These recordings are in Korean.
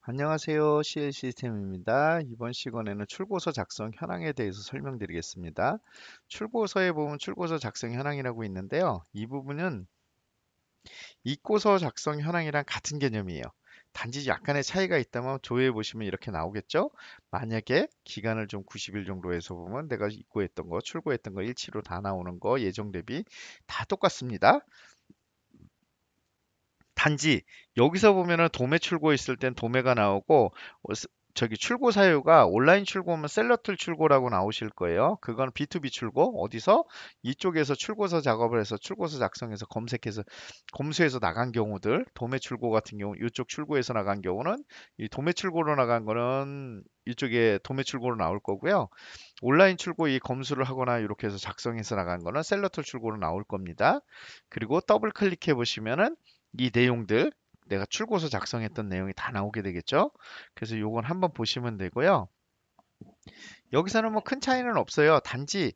안녕하세요. CL 시스템입니다. 이번 시간에는 출고서 작성 현황에 대해서 설명드리겠습니다. 출고서에 보면 출고서 작성 현황이라고 있는데요. 이 부분은 입고서 작성 현황이랑 같은 개념이에요. 단지 약간의 차이가 있다면 조회해 보시면 이렇게 나오겠죠? 만약에 기간을 좀 90일 정도 해서 보면 내가 입고했던 거, 출고했던 거 일치로 다 나오는 거 예정 대비 다 똑같습니다. 단지 여기서 보면은 도매 출고했을 땐 도매가 나오고 저기 출고 사유가 온라인 출고면 셀러툴 출고라고 나오실 거예요. 그건 B2B 출고. 어디서? 이쪽에서 출고서 작업을 해서 출고서 작성해서 검색해서 검수해서 나간 경우들, 도매 출고 같은 경우 이쪽 출고해서 나간 경우는 이 도매 출고로 나간 거는 이쪽에 도매 출고로 나올 거고요. 온라인 출고 이 검수를 하거나 이렇게 해서 작성해서 나간 거는 셀러툴 출고로 나올 겁니다. 그리고 더블 클릭해 보시면은 이 내용들 내가 출고서 작성했던 내용이 다 나오게 되겠죠. 그래서 요건 한번 보시면 되고요. 여기서는 뭐 큰 차이는 없어요. 단지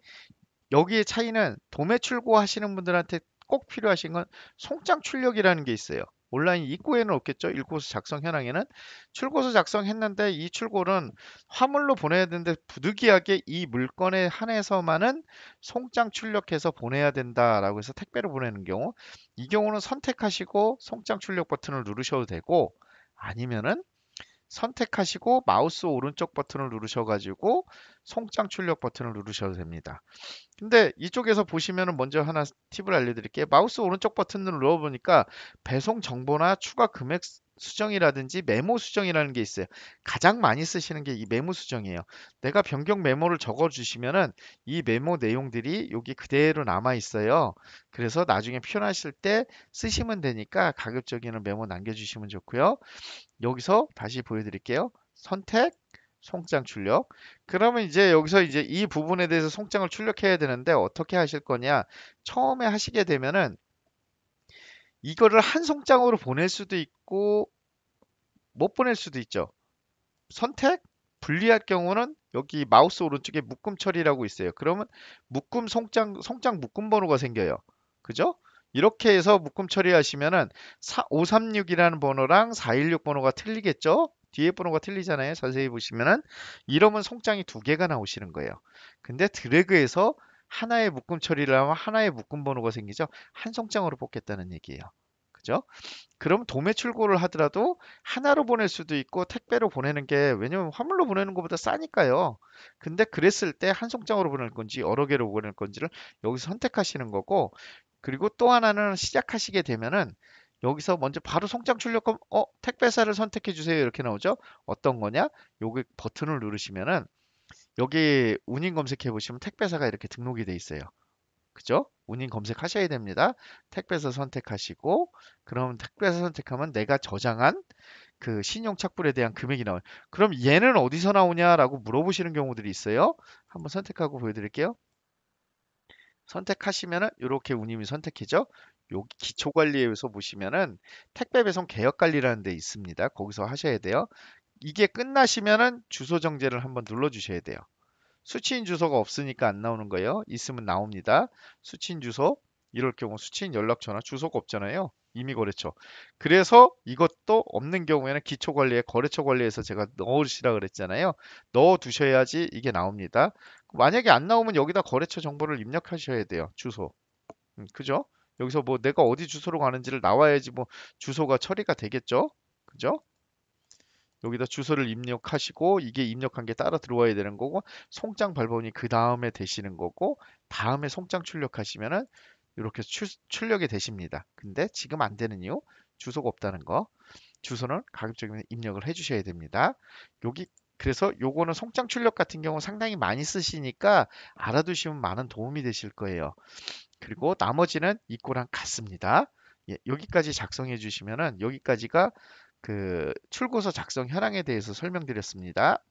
여기의 차이는 도매 출고하시는 분들한테 꼭 필요하신 건 송장 출력이라는 게 있어요. 온라인 입고에는 없겠죠. 입고서 작성 현황에는 출고서 작성했는데 이 출고는 화물로 보내야 되는데 부득이하게 이 물건에 한해서만은 송장 출력해서 보내야 된다라고 해서 택배로 보내는 경우 이 경우는 선택하시고 송장 출력 버튼을 누르셔도 되고 아니면은 선택하시고 마우스 오른쪽 버튼을 누르셔가지고 송장 출력 버튼을 누르셔도 됩니다. 근데 이쪽에서 보시면은 먼저 하나 팁을 알려드릴게요. 마우스 오른쪽 버튼을 눌러보니까 배송 정보나 추가 금액 수정이라든지 메모 수정이라는 게 있어요. 가장 많이 쓰시는 게 이 메모 수정이에요. 내가 변경 메모를 적어 주시면은 이 메모 내용들이 여기 그대로 남아 있어요. 그래서 나중에 표현하실 때 쓰시면 되니까 가급적이면 메모 남겨주시면 좋고요. 여기서 다시 보여드릴게요. 선택, 송장 출력. 그러면 이제 여기서 이제 이 부분에 대해서 송장을 출력해야 되는데 어떻게 하실 거냐? 처음에 하시게 되면은 이거를 한 송장으로 보낼 수도 있고 못 보낼 수도 있죠. 선택, 분리할 경우는 여기 마우스 오른쪽에 묶음 처리라고 있어요. 그러면 묶음 송장 묶음 번호가 생겨요. 그죠? 이렇게 해서 묶음 처리하시면은 536이라는 번호랑 416 번호가 틀리겠죠? 뒤에 번호가 틀리잖아요. 자세히 보시면은 이러면 송장이 두 개가 나오시는 거예요. 근데 드래그해서 하나의 묶음 처리를 하면 하나의 묶음 번호가 생기죠. 한 송장으로 뽑겠다는 얘기예요. 그죠? 그럼 도매 출고를 하더라도 하나로 보낼 수도 있고 택배로 보내는 게 왜냐면 화물로 보내는 것보다 싸니까요. 근데 그랬을 때 한 송장으로 보낼 건지 여러 개로 보낼 건지를 여기서 선택하시는 거고 그리고 또 하나는 시작하시게 되면은 여기서 먼저 바로 송장 출력하면 택배사를 선택해 주세요 이렇게 나오죠. 어떤 거냐? 요기 버튼을 누르시면은 여기 운임 검색해 보시면 택배사가 이렇게 등록이 돼 있어요. 그죠? 운임 검색하셔야 됩니다. 택배서 선택하시고 그럼 택배서 선택하면 내가 저장한 그 신용착불에 대한 금액이 나와요. 그럼 얘는 어디서 나오냐라고 물어보시는 경우들이 있어요. 한번 선택하고 보여드릴게요. 선택하시면은 이렇게 운임이 선택해죠. 여기 기초관리에서 보시면은 택배 배송 개혁 관리라는 데 있습니다. 거기서 하셔야 돼요. 이게 끝나시면은 주소 정제를 한번 눌러주셔야 돼요. 수취인 주소가 없으니까 안 나오는 거예요. 있으면 나옵니다. 수취인 주소, 이럴 경우 수취인 연락처나 주소가 없잖아요. 이미 거래처. 그래서 이것도 없는 경우에는 기초 관리에 거래처 관리에서 제가 넣으시라 그랬잖아요. 넣어 두셔야지 이게 나옵니다. 만약에 안 나오면 여기다 거래처 정보를 입력하셔야 돼요. 주소. 그죠? 여기서 뭐 내가 어디 주소로 가는지를 나와야지 뭐 주소가 처리가 되겠죠? 그죠? 여기다 주소를 입력하시고 이게 입력한 게 따라 들어와야 되는 거고 송장 발본이 그 다음에 되시는 거고 다음에 송장 출력하시면은 이렇게 출력이 되십니다. 근데 지금 안 되는 이유 주소가 없다는 거. 주소는 가급적이면 입력을 해주셔야 됩니다. 여기 그래서 요거는 송장 출력 같은 경우 상당히 많이 쓰시니까 알아두시면 많은 도움이 되실 거예요. 그리고 나머지는 이거랑 같습니다. 예, 여기까지 작성해 주시면은 여기까지가 그 출고서 작성 현황에 대해서 설명드렸습니다.